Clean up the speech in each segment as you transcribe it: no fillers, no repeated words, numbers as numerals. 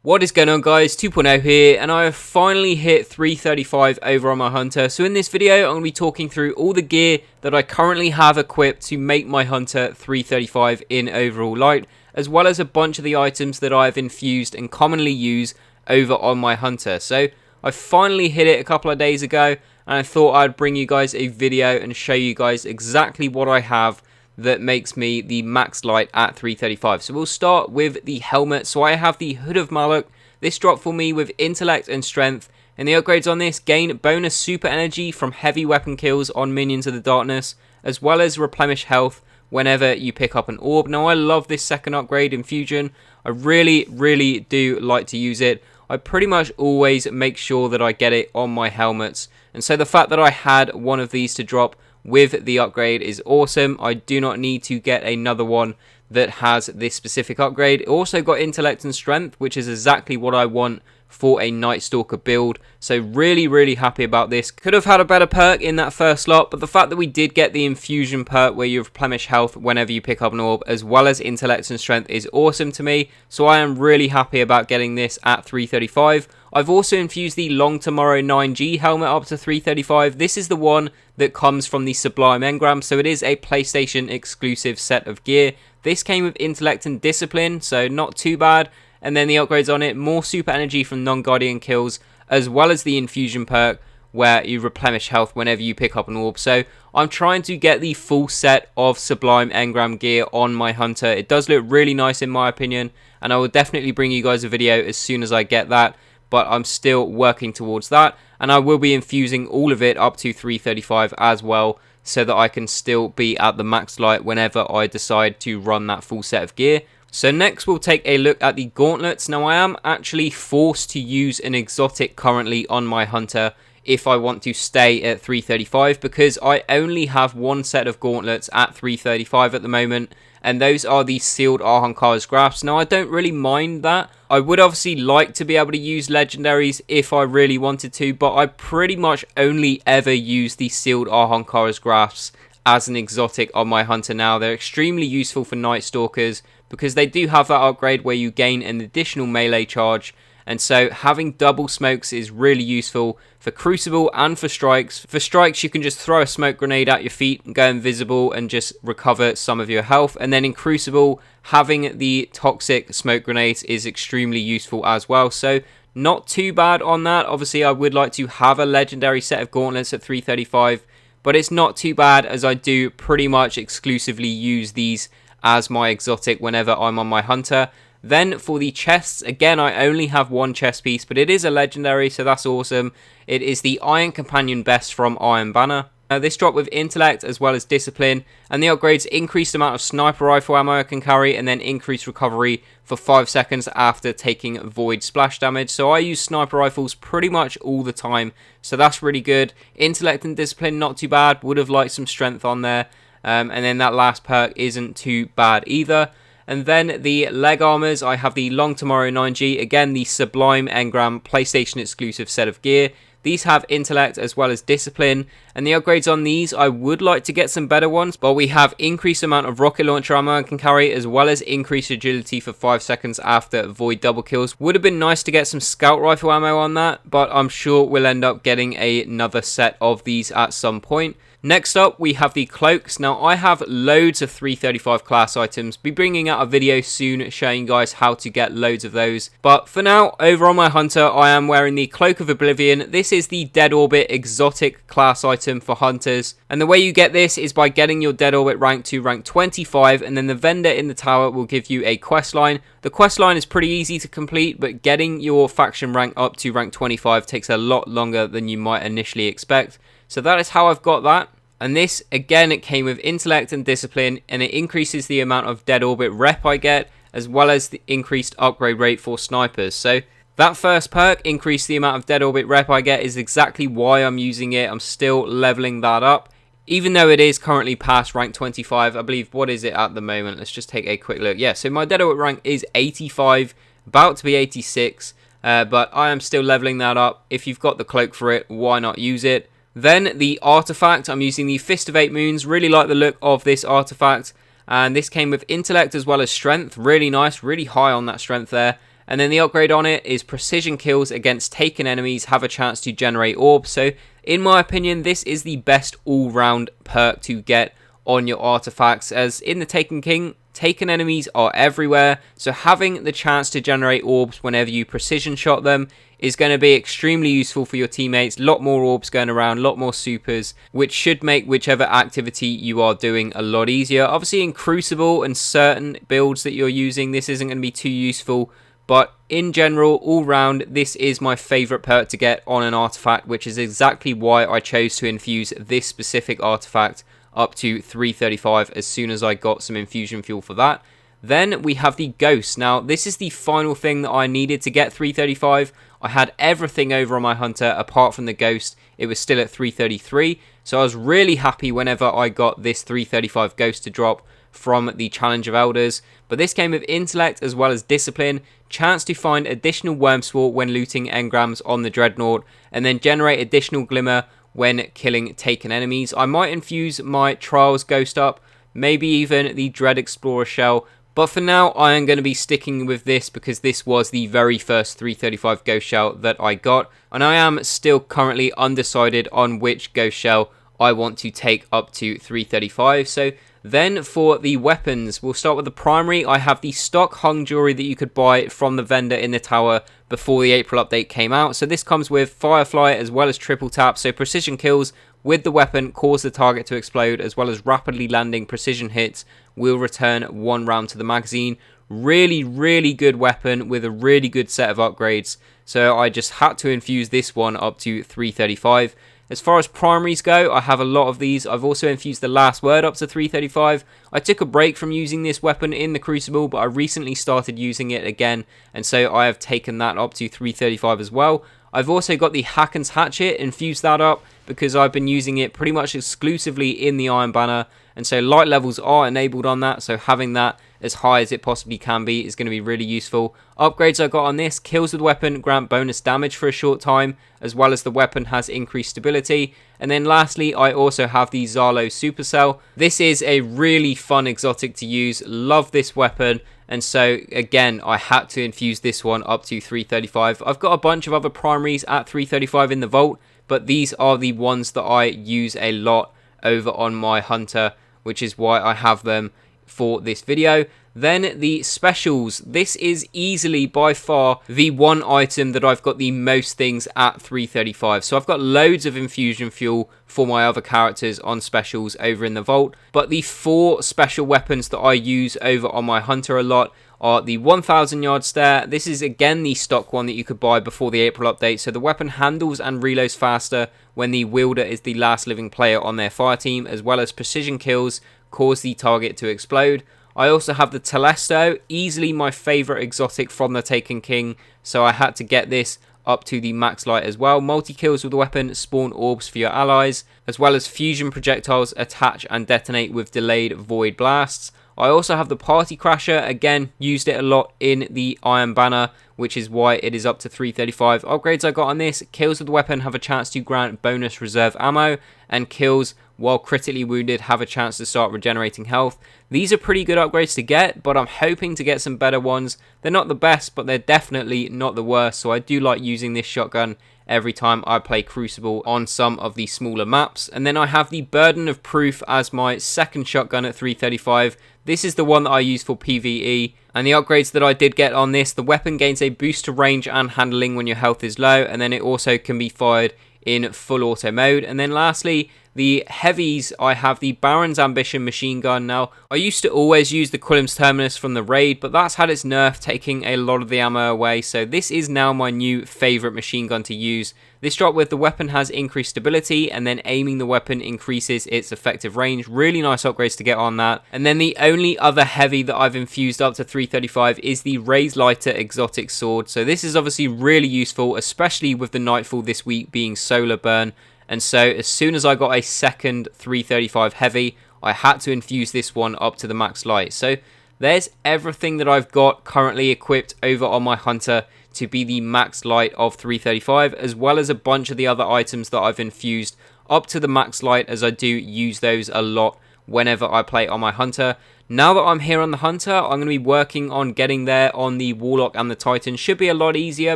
What is going on, guys? 2.0 here, and I have finally hit 335 over on my Hunter. So in this video, I'm going to be talking through all the gear that I currently have equipped to make my Hunter 335 in overall light, as well as a bunch of the items that I have infused and commonly use over on my Hunter. So I finally hit it a couple of days ago, and I thought I'd bring you guys a video and show you guys exactly what I have that makes me the max light at 335. So we'll start with the helmet. So I have the Hood of Malok. This dropped for me with intellect and strength, and the upgrades on this gain bonus super energy from heavy weapon kills on minions of the darkness, as well as replenish health whenever you pick up an orb. Now I love this second upgrade, Infusion. I really do like to use it. I pretty much always make sure that I get it on my helmets, and so the fact that I had one of these to drop with the upgrade is awesome. I do not need to get another one that has this specific upgrade. It also got intellect and strength, which is exactly what I want for a Night Stalker build. So really happy about this. Could have had a better perk in that first slot, but the fact that we did get the infusion perk where you replenish health whenever you pick up an orb, as well as intellect and strength, is awesome to me. So I am really happy about getting this at 335. I've also infused the Long Tomorrow 9G helmet up to 335. This is the one that comes from the Sublime Engram, so it is a PlayStation exclusive set of gear. This came with intellect and discipline, so not too bad. And then the upgrades on it, more super energy from non-guardian kills, as well as the infusion perk where you replenish health whenever you pick up an orb. So I'm trying to get the full set of Sublime Engram gear on my Hunter. It does look really nice in my opinion, and I will definitely bring you guys a video as soon as I get that, but I'm still working towards that, and I will be infusing all of it up to 335 as well, so that I can still be at the max light whenever I decide to run that full set of gear. So next we'll take a look at the gauntlets. Now I am actually forced to use an exotic currently on my Hunter if I want to stay at 335, because I only have one set of gauntlets at 335 at the moment, and those are the sealed Ahamkara's Grasp. Now I don't really mind that. I would obviously like to be able to use legendaries if I really wanted to, but I pretty much only ever use the sealed Ahamkara's Grasps as an exotic on my Hunter now. They're extremely useful for Night Stalkers because they do have that upgrade where you gain an additional melee charge, and so having double smokes is really useful for Crucible and for strikes. For strikes, you can just throw a smoke grenade at your feet and go invisible and just recover some of your health, and then in Crucible, having the toxic smoke grenades is extremely useful as well. So not too bad on that. Obviously I would like to have a legendary set of gauntlets at 335, but it's not too bad as I do pretty much exclusively use these as my exotic whenever I'm on my Hunter. Then for the chests, again I only have one chest piece, but it is a legendary, so that's awesome. It is the Iron Companion Best from Iron Banner. This dropped with intellect as well as discipline, and the upgrades increased amount of sniper rifle ammo I can carry, and then increased recovery for 5 seconds after taking void splash damage. So I use sniper rifles pretty much all the time, so that's really good. Intellect and discipline not too bad, would have liked some strength on there. And then that last perk isn't too bad either. And then the leg armors, I have the Long Tomorrow 9G, again the Sublime Engram PlayStation exclusive set of gear. These have intellect as well as discipline, and the upgrades on these, I would like to get some better ones, but we have increased amount of rocket launcher ammo I can carry, as well as increased agility for 5 seconds after void double kills. Would have been nice to get some scout rifle ammo on that, but I'm sure we'll end up getting another set of these at some point. Next up, we have the cloaks. Now, I have loads of 335 class items. Be bringing out a video soon showing you guys how to get loads of those. But for now, over on my Hunter, I am wearing the Cloak of Oblivion. This is the Dead Orbit exotic class item for Hunters. And the way you get this is by getting your Dead Orbit rank to rank 25, and then the vendor in the tower will give you a quest line. The quest line is pretty easy to complete, but getting your faction rank up to rank 25 takes a lot longer than you might initially expect. So that is how I've got that. And this, again, it came with intellect and discipline, and it increases the amount of Dead Orbit rep I get, as well as the increased upgrade rate for snipers. So that first perk, increase the amount of Dead Orbit rep I get, is exactly why I'm using it. I'm still leveling that up, even though it is currently past rank 25. I believe, what is it at the moment? Let's just take a quick look. Yeah, so my Dead Orbit rank is 85, about to be 86, but I am still leveling that up. If you've got the cloak for it, why not use it? Then the artifact, I'm using the Fist of 8 Moons. Really like the look of this artifact, and this came with intellect as well as strength. Really nice, really high on that strength there. And then the upgrade on it is precision kills against taken enemies have a chance to generate orbs. So in my opinion, this is the best all-round perk to get on your artifacts, as in the Taken King, taken enemies are everywhere, so having the chance to generate orbs whenever you precision shot them is going to be extremely useful for your teammates. A lot more orbs going around, a lot more supers, which should make whichever activity you are doing a lot easier. Obviously in Crucible and certain builds that you're using, this isn't going to be too useful, but in general, all round, this is my favourite perk to get on an artifact, which is exactly why I chose to infuse this specific artifact up to 335 as soon as I got some infusion fuel for that. Then we have the Ghost. Now, this is the final thing that I needed to get 335. I had everything over on my Hunter apart from the Ghost. It was still at 333, so I was really happy whenever I got this 335 Ghost to drop from the Challenge of Elders. But this came with Intellect as well as Discipline, chance to find additional Wormsport when looting engrams on the Dreadnought, and then generate additional Glimmer when killing taken enemies. I might infuse my Trials Ghost up, maybe even the Dread Explorer Shell, but for now I am going to be sticking with this because this was the very first 335 Ghost Shell that I got, and I am still currently undecided on which Ghost Shell I want to take up to 335. So then for the weapons, we'll start with the primary. I have the stock hung jewelry that you could buy from the vendor in the tower before the April update came out. So this comes with Firefly as well as triple tap, so precision kills with the weapon cause the target to explode, as well as rapidly landing precision hits will return 1 round to the magazine. Really good weapon with a really good set of upgrades, so I just had to infuse this one up to 335. As far as primaries go, I have a lot of these. I've also infused the Last Word up to 335. I took a break from using this weapon in the Crucible, but I recently started using it again, and so I have taken that up to 335 as well. I've also got the Hakon's Hatchet, infused that up because I've been using it pretty much exclusively in the Iron Banner, and so light levels are enabled on that, so having that as high as it possibly can be is going to be really useful. Upgrades I got on this: kills with weapon grant bonus damage for a short time, as well as the weapon has increased stability. And then lastly, I also have the Zalo Supercell. This is a really fun exotic to use, love this weapon, and so again I had to infuse this one up to 335. I've got a bunch of other primaries at 335 in the vault, but these are the ones that I use a lot over on my Hunter, which is why I have them for this video. Then the specials. This is easily by far the one item that I've got the most things at 335. So I've got loads of infusion fuel for my other characters on specials over in the vault, but the 4 special weapons that I use over on my Hunter a lot are the 1000 yard stare. This is again the stock one that you could buy before the April update, so the weapon handles and reloads faster when the wielder is the last living player on their fire team, as well as precision kills cause the target to explode. I also have the Telesto, easily my favourite exotic from the Taken King, so I had to get this up to the max light as well. Multi-kills with the weapon spawn orbs for your allies, as well as fusion projectiles attach and detonate with delayed void blasts. I also have the Party Crasher, again used it a lot in the Iron Banner, which is why it is up to 335. Upgrades I got on this: kills with the weapon have a chance to grant bonus reserve ammo, and kills while critically wounded have a chance to start regenerating health. These are pretty good upgrades to get, but I'm hoping to get some better ones. They're not the best, but they're definitely not the worst, so I do like using this shotgun every time I play Crucible on some of the smaller maps. And then I have the Burden of Proof as my second shotgun at 335. This is the one that I use for PvE, and the upgrades that I did get on this: the weapon gains a boost to range and handling when your health is low, and then it also can be fired in full auto mode. And then lastly, the heavies, I have the Baron's Ambition machine gun. Now, I used to always use the Quillem's Terminus from the raid, but that's had its nerf, taking a lot of the ammo away, so this is now my new favourite machine gun to use. This drop with the weapon has increased stability, and then aiming the weapon increases its effective range. Really nice upgrades to get on that. And then the only other heavy that I've infused up to 335 is the Raise Lighter exotic sword. So this is obviously really useful, especially with the Nightfall this week being solar burn. And so as soon as I got a second 335 heavy, I had to infuse this one up to the max light. So there's everything that I've got currently equipped over on my Hunter to be the max light of 335, as well as a bunch of the other items that I've infused up to the max light, as I do use those a lot whenever I play on my Hunter. Now that I'm here on the Hunter, I'm going to be working on getting there on the Warlock and the Titan. Should be a lot easier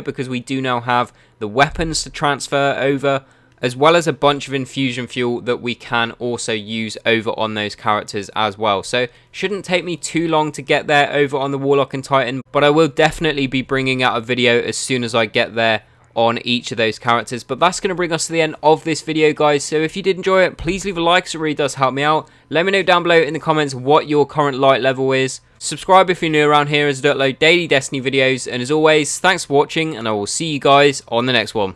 because we do now have the weapons to transfer over, as well as a bunch of infusion fuel that we can also use over on those characters as well. So shouldn't take me too long to get there over on the Warlock and Titan, but I will definitely be bringing out a video as soon as I get there on each of those characters. But that's going to bring us to the end of this video, guys. So if you did enjoy it, please leave a like, so it really does help me out. Let me know down below in the comments what your current light level is. Subscribe if you're new around here, as I upload daily Destiny videos. And as always, thanks for watching, and I will see you guys on the next one.